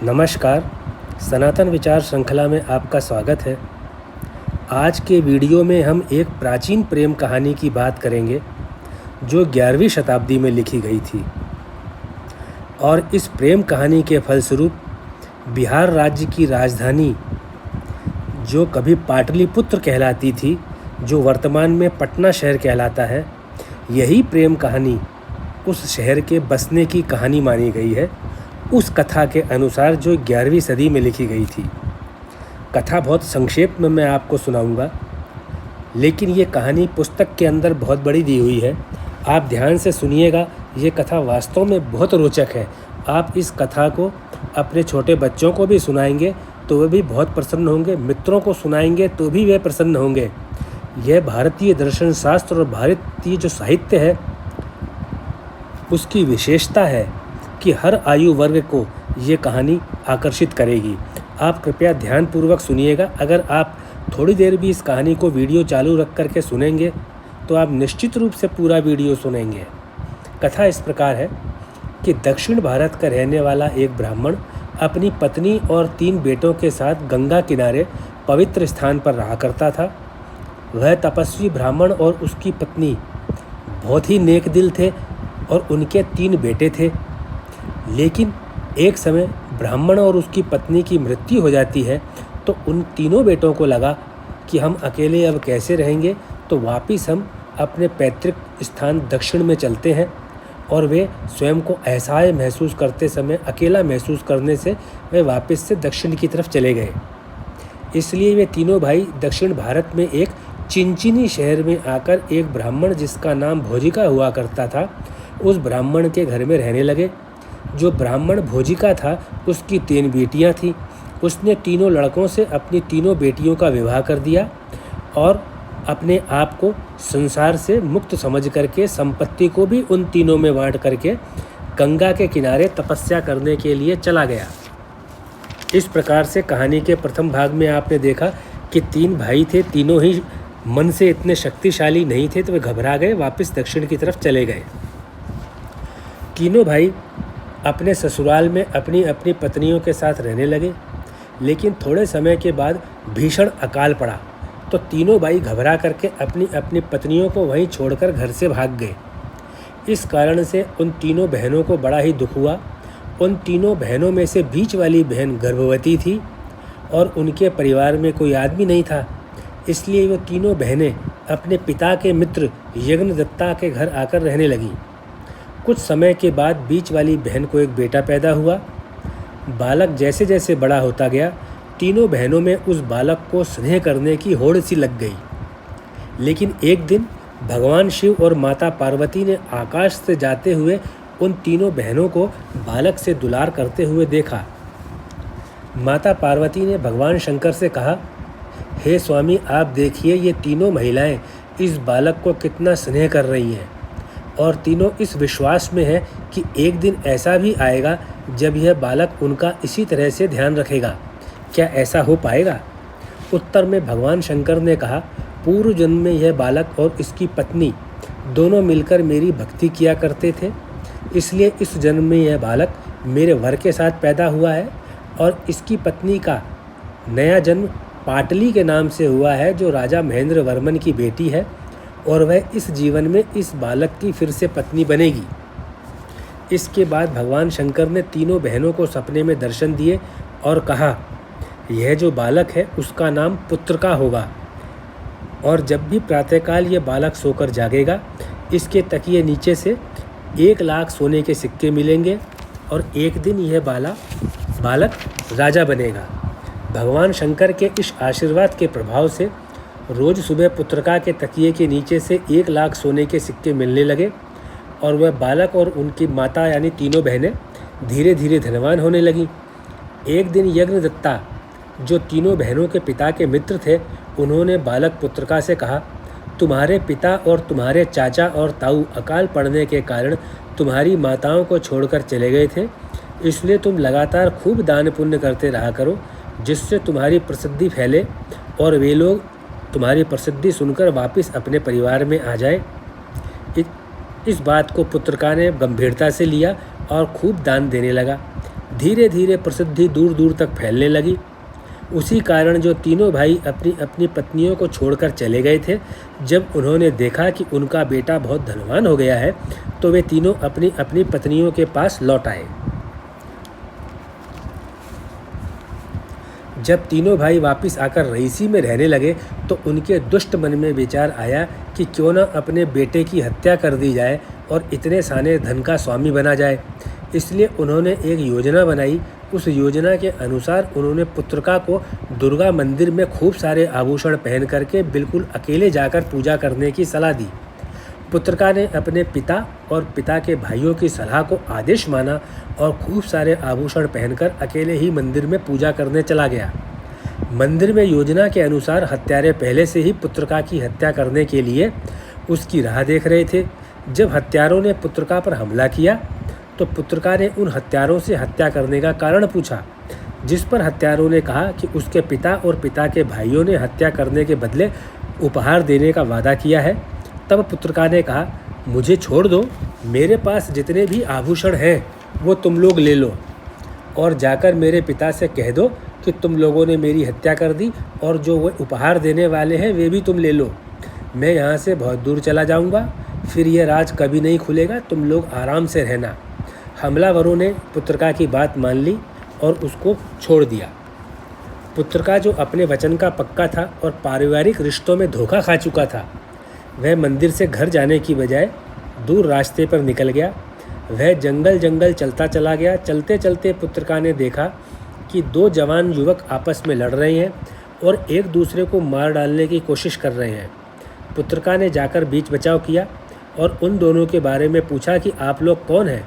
नमस्कार, सनातन विचार श्रृंखला में आपका स्वागत है। आज के वीडियो में हम एक प्राचीन प्रेम कहानी की बात करेंगे जो 11वीं शताब्दी में लिखी गई थी और इस प्रेम कहानी के फलस्वरूप बिहार राज्य की राजधानी जो कभी पाटलिपुत्र कहलाती थी, जो वर्तमान में पटना शहर कहलाता है, यही प्रेम कहानी उस शहर के बसने की कहानी मानी गई है, उस कथा के अनुसार जो 11वीं सदी में लिखी गई थी। कथा बहुत संक्षेप में मैं आपको सुनाऊंगा, लेकिन ये कहानी पुस्तक के अंदर बहुत बड़ी दी हुई है। आप ध्यान से सुनिएगा, ये कथा वास्तव में बहुत रोचक है। आप इस कथा को अपने छोटे बच्चों को भी सुनाएंगे तो वे भी बहुत प्रसन्न होंगे, मित्रों को सुनाएंगे तो भी वे प्रसन्न होंगे। यह भारतीय दर्शन शास्त्र और भारतीय जो साहित्य है उसकी विशेषता है कि हर आयु वर्ग को ये कहानी आकर्षित करेगी। आप कृपया ध्यानपूर्वक सुनिएगा। अगर आप थोड़ी देर भी इस कहानी को वीडियो चालू रख करके सुनेंगे तो आप निश्चित रूप से पूरा वीडियो सुनेंगे। कथा इस प्रकार है कि दक्षिण भारत का रहने वाला एक ब्राह्मण अपनी पत्नी और 3 बेटों के साथ गंगा किनारे पवित्र स्थान पर रहा करता था। वह तपस्वी ब्राह्मण और उसकी पत्नी बहुत ही नेक दिल थे और उनके 3 बेटे थे। लेकिन एक समय ब्राह्मण और उसकी पत्नी की मृत्यु हो जाती है तो उन तीनों बेटों को लगा कि हम अकेले अब कैसे रहेंगे, तो वापस हम अपने पैतृक स्थान दक्षिण में चलते हैं। और वे स्वयं को असहाय महसूस करते समय, अकेला महसूस करने से वे वापस से दक्षिण की तरफ चले गए। इसलिए वे तीनों भाई दक्षिण भारत में एक चिंचिनी शहर में आकर एक ब्राह्मण जिसका नाम भोजिका हुआ करता था, उस ब्राह्मण के घर में रहने लगे। जो ब्राह्मण भोजिका था उसकी 3 बेटियां थीं। उसने तीनों लड़कों से अपनी तीनों बेटियों का विवाह कर दिया और अपने आप को संसार से मुक्त समझ करके संपत्ति को भी उन तीनों में बांट करके गंगा के किनारे तपस्या करने के लिए चला गया। इस प्रकार से कहानी के प्रथम भाग में आपने देखा कि 3 भाई थे, तीनों ही मन से इतने शक्तिशाली नहीं थे तो वे घबरा गए, वापस दक्षिण की तरफ चले गए। तीनों भाई अपने ससुराल में अपनी अपनी पत्नियों के साथ रहने लगे। लेकिन थोड़े समय के बाद भीषण अकाल पड़ा तो तीनों भाई घबरा करके अपनी अपनी पत्नियों को वहीं छोड़कर घर से भाग गए। इस कारण से उन तीनों बहनों को बड़ा ही दुख हुआ। उन तीनों बहनों में से बीच वाली बहन गर्भवती थी और उनके परिवार में कोई आदमी नहीं था। इसलिए वो तीनों बहनें अपने पिता के मित्र यज्ञदत्ता के घर आकर रहने लगीं। कुछ समय के बाद बीच वाली बहन को एक बेटा पैदा हुआ। बालक जैसे जैसे बड़ा होता गया, तीनों बहनों में उस बालक को स्नेह करने की होड़ सी लग गई। लेकिन एक दिन भगवान शिव और माता पार्वती ने आकाश से जाते हुए उन तीनों बहनों को बालक से दुलार करते हुए देखा। माता पार्वती ने भगवान शंकर से कहा, हे स्वामी, आप देखिए ये तीनों महिलाएं इस बालक को कितना स्नेह कर रही हैं और तीनों इस विश्वास में है कि एक दिन ऐसा भी आएगा जब यह बालक उनका इसी तरह से ध्यान रखेगा। क्या ऐसा हो पाएगा? उत्तर में भगवान शंकर ने कहा, पूर्व जन्म में यह बालक और इसकी पत्नी दोनों मिलकर मेरी भक्ति किया करते थे, इसलिए इस जन्म में यह बालक मेरे वर के साथ पैदा हुआ है और इसकी पत्नी का नया जन्म पाटली के नाम से हुआ है, जो राजा महेंद्र वर्मन की बेटी है और वह इस जीवन में इस बालक की फिर से पत्नी बनेगी। इसके बाद भगवान शंकर ने तीनों बहनों को सपने में दर्शन दिए और कहा, यह जो बालक है उसका नाम पुत्र का होगा और जब भी प्रातःकाल ये बालक सोकर जागेगा, इसके तकिए नीचे से 1 लाख सोने के सिक्के मिलेंगे और एक दिन यह बालक राजा बनेगा। भगवान शंकर के इस आशीर्वाद के प्रभाव से रोज़ सुबह पुत्रका के तकिए के नीचे से 1 लाख सोने के सिक्के मिलने लगे और वह बालक और उनकी माता यानी तीनों बहनें धीरे धीरे धनवान होने लगीं। एक दिन यज्ञदत्ता, जो तीनों बहनों के पिता के मित्र थे, उन्होंने बालक पुत्रका से कहा, तुम्हारे पिता और तुम्हारे चाचा और ताऊ अकाल पड़ने के कारण तुम्हारी माताओं को छोड़कर चले गए थे, इसलिए तुम लगातार खूब दान पुण्य करते रहा करो, जिससे तुम्हारी प्रसिद्धि फैले और वे लोग तुम्हारी प्रसिद्धि सुनकर वापस अपने परिवार में आ जाए। इस बात को पुत्रका ने गंभीरता से लिया और खूब दान देने लगा। धीरे धीरे प्रसिद्धि दूर दूर तक फैलने लगी। उसी कारण जो तीनों भाई अपनी अपनी पत्नियों को छोड़कर चले गए थे, जब उन्होंने देखा कि उनका बेटा बहुत धनवान हो गया है, तो वे तीनों अपनी अपनी पत्नियों के पास लौट आए। जब तीनों भाई वापस आकर रईसी में रहने लगे तो उनके दुष्ट मन में विचार आया कि क्यों न अपने बेटे की हत्या कर दी जाए और इतने सारे धन का स्वामी बना जाए। इसलिए उन्होंने एक योजना बनाई। उस योजना के अनुसार उन्होंने पुत्रका को दुर्गा मंदिर में खूब सारे आभूषण पहन करके बिल्कुल अकेले जाकर पूजा करने की सलाह दी। पुत्रका ने अपने पिता और पिता के भाइयों की सलाह को आदेश माना और खूब सारे आभूषण पहनकर अकेले ही मंदिर में पूजा करने चला गया। मंदिर में योजना के अनुसार हत्यारे पहले से ही पुत्रका की हत्या करने के लिए उसकी राह देख रहे थे। जब हत्यारों ने पुत्रका पर हमला किया तो पुत्रका ने उन हत्यारों से हत्या करने का कारण पूछा, जिस पर हत्यारों ने कहा कि उसके पिता और पिता के भाइयों ने हत्या करने के बदले उपहार देने का वादा किया है। तब पुत्रका ने कहा, मुझे छोड़ दो, मेरे पास जितने भी आभूषण हैं वो तुम लोग ले लो और जाकर मेरे पिता से कह दो कि तुम लोगों ने मेरी हत्या कर दी और जो वो उपहार देने वाले हैं वे भी तुम ले लो। मैं यहाँ से बहुत दूर चला जाऊँगा, फिर यह राज कभी नहीं खुलेगा, तुम लोग आराम से रहना। हमलावरों ने पुत्रका की बात मान ली और उसको छोड़ दिया। पुत्रका जो अपने वचन का पक्का था और पारिवारिक रिश्तों में धोखा खा चुका था, वह मंदिर से घर जाने की बजाय दूर रास्ते पर निकल गया। वह जंगल जंगल चलता चला गया। चलते चलते पुत्रका ने देखा कि दो जवान युवक आपस में लड़ रहे हैं और एक दूसरे को मार डालने की कोशिश कर रहे हैं। पुत्रका ने जाकर बीच बचाव किया और उन दोनों के बारे में पूछा कि आप लोग कौन हैं।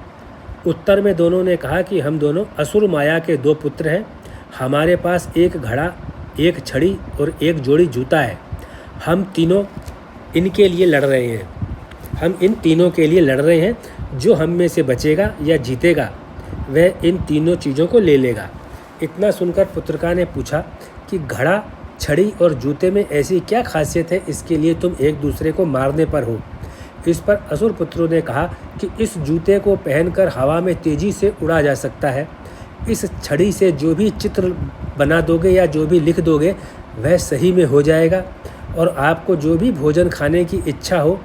उत्तर में दोनों ने कहा कि हम दोनों असुर माया के दो पुत्र हैं। हमारे पास एक घड़ा, एक छड़ी और एक जोड़ी जूता है। हम तीनों इनके लिए लड़ रहे हैं। हम इन तीनों के लिए लड़ रहे हैं। जो हम में से बचेगा या जीतेगा वह इन तीनों चीज़ों को ले लेगा। इतना सुनकर पुत्रका ने पूछा कि घड़ा, छड़ी और जूते में ऐसी क्या खासियत है इसके लिए तुम एक दूसरे को मारने पर हो। इस पर असुर पुत्रों ने कहा कि इस जूते को पहनकर हवा में तेज़ी से उड़ा जा सकता है। इस छड़ी से जो भी चित्र बना दोगे या जो भी लिख दोगे वह सही में हो जाएगा और आपको जो भी भोजन खाने की इच्छा हो,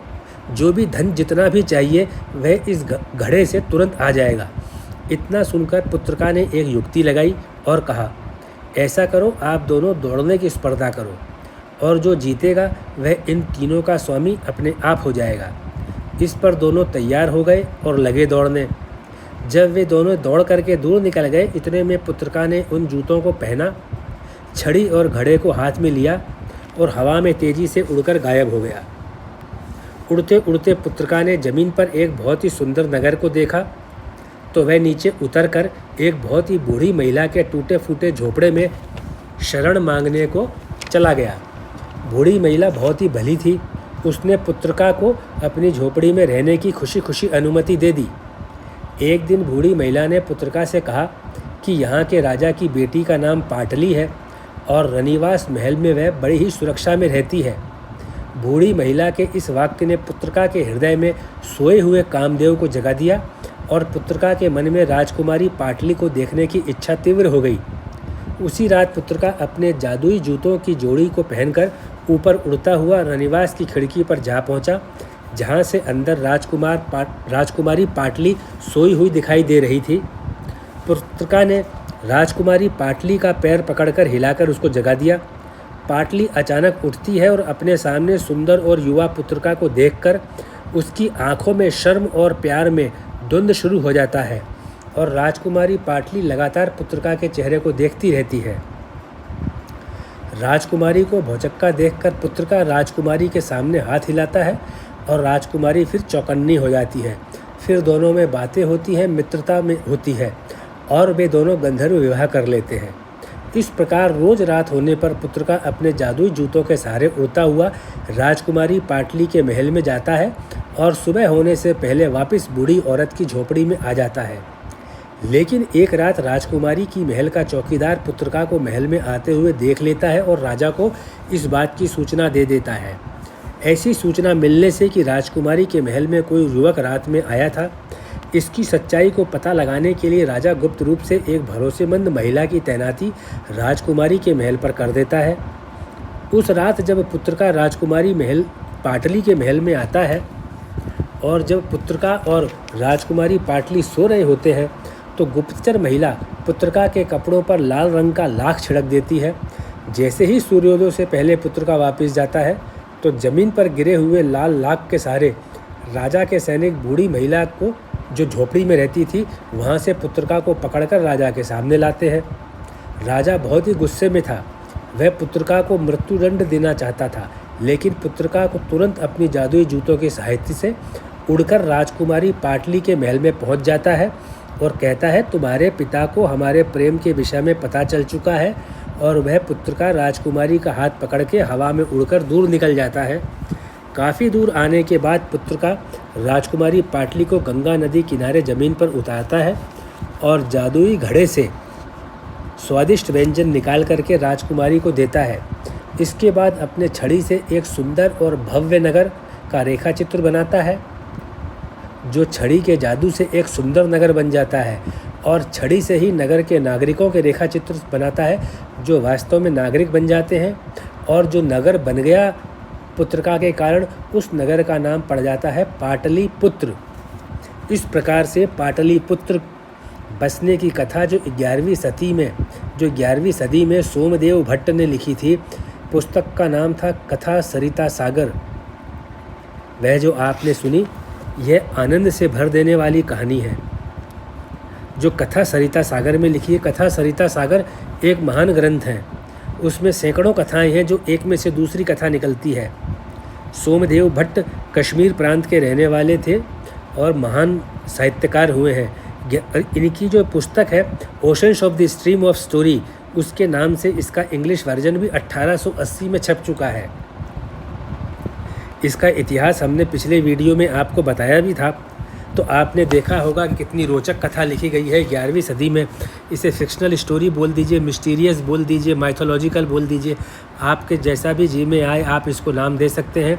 जो भी धन जितना भी चाहिए वह इस घड़े से तुरंत आ जाएगा। इतना सुनकर पुत्रका ने एक युक्ति लगाई और कहा, ऐसा करो, आप दोनों दौड़ने की स्पर्धा करो और जो जीतेगा वह इन तीनों का स्वामी अपने आप हो जाएगा। इस पर दोनों तैयार हो गए और लगे दौड़ने। जब वे दोनों दौड़ करके दूर निकल गए, इतने में पुत्रका ने उन जूतों को पहना, छड़ी और घड़े को हाथ में लिया और हवा में तेज़ी से उड़कर गायब हो गया। उड़ते उड़ते पुत्रका ने ज़मीन पर एक बहुत ही सुंदर नगर को देखा तो वह नीचे उतरकर एक बहुत ही बूढ़ी महिला के टूटे फूटे झोपड़े में शरण मांगने को चला गया। बूढ़ी महिला बहुत ही भली थी। उसने पुत्रका को अपनी झोपड़ी में रहने की खुशी खुशी अनुमति दे दी। एक दिन बूढ़ी महिला ने पुत्रका से कहा कि यहाँ के राजा की बेटी का नाम पाटली है और रनिवास महल में वह बड़ी ही सुरक्षा में रहती है। बूढ़ी महिला के इस वाक्य ने पुत्रका के हृदय में सोए हुए कामदेव को जगा दिया और पुत्रका के मन में राजकुमारी पाटली को देखने की इच्छा तीव्र हो गई। उसी रात पुत्रका अपने जादुई जूतों की जोड़ी को पहनकर ऊपर उड़ता हुआ रनिवास की खिड़की पर जा पहुंचा, जहां से अंदर राजकुमारी पाटली सोई हुई दिखाई दे रही थी। पुत्रका ने राजकुमारी पाटली का पैर पकड़कर हिलाकर उसको जगा दिया। पाटली अचानक उठती है और अपने सामने सुंदर और युवा पुत्रका को देखकर उसकी आंखों में शर्म और प्यार में द्वंद्व शुरू हो जाता है और राजकुमारी पाटली लगातार पुत्रका के चेहरे को देखती रहती है। राजकुमारी को भौचक्का देखकर पुत्रका राजकुमारी के सामने हाथ हिलाता है और राजकुमारी फिर चौकन्नी हो जाती है। फिर दोनों में बातें होती हैं, मित्रता में होती है और वे दोनों गंधर्व विवाह कर लेते हैं। इस प्रकार रोज रात होने पर पुत्रका अपने जादुई जूतों के सहारे उड़ता हुआ राजकुमारी पाटली के महल में जाता है और सुबह होने से पहले वापस बूढ़ी औरत की झोपड़ी में आ जाता है। लेकिन एक रात राजकुमारी की महल का चौकीदार पुत्रका को महल में आते हुए देख लेता है और राजा को इस बात की सूचना दे देता है। ऐसी सूचना मिलने से कि राजकुमारी के महल में कोई युवक रात में आया था, इसकी सच्चाई को पता लगाने के लिए राजा गुप्त रूप से एक भरोसेमंद महिला की तैनाती राजकुमारी के महल पर कर देता है। उस रात जब पुत्रका राजकुमारी महल पाटली के महल में आता है और जब पुत्रका और राजकुमारी पाटली सो रहे होते हैं तो गुप्तचर महिला पुत्रका के कपड़ों पर लाल रंग का लाख छिड़क देती है। जैसे ही सूर्योदय से पहले पुत्रका वापस जाता है तो जमीन पर गिरे हुए लाल लाख के सहारे राजा के सैनिक बूढ़ी महिला को, जो झोपड़ी में रहती थी, वहाँ से पुत्रका को पकड़कर राजा के सामने लाते हैं। राजा बहुत ही गुस्से में था। वह पुत्रका को मृत्युदंड देना चाहता था, लेकिन पुत्रका को तुरंत अपनी जादुई जूतों की सहायता से उड़कर राजकुमारी पाटली के महल में पहुंच जाता है और कहता है, तुम्हारे पिता को हमारे प्रेम के विषय में पता चल चुका है। और वह पुत्रका राजकुमारी का हाथ पकड़ के हवा में उड़कर दूर निकल जाता है। काफ़ी दूर आने के बाद पुत्रका राजकुमारी पाटली को गंगा नदी किनारे ज़मीन पर उतारता है और जादुई घड़े से स्वादिष्ट व्यंजन निकाल करके राजकुमारी को देता है। इसके बाद अपने छड़ी से एक सुंदर और भव्य नगर का रेखा चित्र बनाता है, जो छड़ी के जादू से एक सुंदर नगर बन जाता है और छड़ी से ही नगर के नागरिकों के रेखा चित्र बनाता है, जो वास्तव में नागरिक बन जाते हैं। और जो नगर बन गया पुत्रका के कारण, उस नगर का नाम पड़ जाता है पाटलिपुत्र। इस प्रकार से पाटलिपुत्र बसने की कथा जो 11वीं सदी में सोमदेव भट्ट ने लिखी थी, पुस्तक का नाम था कथा सरिता सागर। वह जो आपने सुनी, यह आनंद से भर देने वाली कहानी है जो कथा सरिता सागर में लिखी है। कथा सरिता सागर एक महान ग्रंथ है। उसमें सैकड़ों कथाएं हैं जो एक में से दूसरी कथा निकलती है। सोमदेव भट्ट कश्मीर प्रांत के रहने वाले थे और महान साहित्यकार हुए हैं। इनकी जो पुस्तक है oceans of the stream of story, उसके नाम से इसका इंग्लिश वर्जन भी 1880 में छप चुका है। इसका इतिहास हमने पिछले वीडियो में आपको बताया भी था, तो आपने देखा होगा कि कितनी रोचक कथा लिखी गई है 11वीं सदी में। इसे फिक्शनल स्टोरी बोल दीजिए, मिस्टीरियस बोल दीजिए, माइथोलॉजिकल बोल दीजिए, आपके जैसा भी जी में आए आप इसको नाम दे सकते हैं।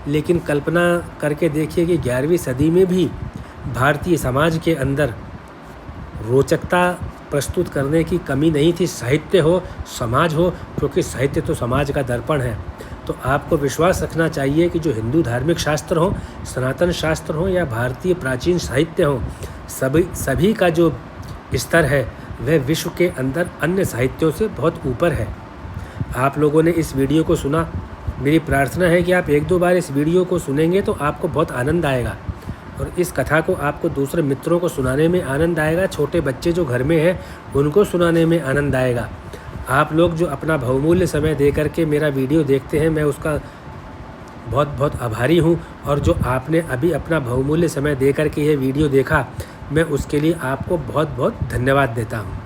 लेकिन कल्पना करके देखिए कि 11वीं सदी में भी भारतीय समाज के अंदर रोचकता प्रस्तुत करने की कमी नहीं थी। साहित्य हो, समाज हो, क्योंकि साहित्य तो समाज का दर्पण है। तो आपको विश्वास रखना चाहिए कि जो हिंदू धार्मिक शास्त्र हो, सनातन शास्त्र हो या भारतीय प्राचीन साहित्य हो, सभी का जो स्तर है वह विश्व के अंदर अन्य साहित्यों से बहुत ऊपर है। आप लोगों ने इस वीडियो को सुना, मेरी प्रार्थना है कि आप 1-2 बार इस वीडियो को सुनेंगे तो आपको बहुत आनंद आएगा और इस कथा को आपको दूसरे मित्रों को सुनाने में आनंद आएगा। छोटे बच्चे जो घर में हैं उनको सुनाने में आनंद आएगा। आप लोग जो अपना बहुमूल्य समय दे करके मेरा वीडियो देखते हैं, मैं उसका बहुत बहुत आभारी हूं। और जो आपने अभी अपना बहुमूल्य समय दे करके ये वीडियो देखा, मैं उसके लिए आपको बहुत बहुत धन्यवाद देता हूं।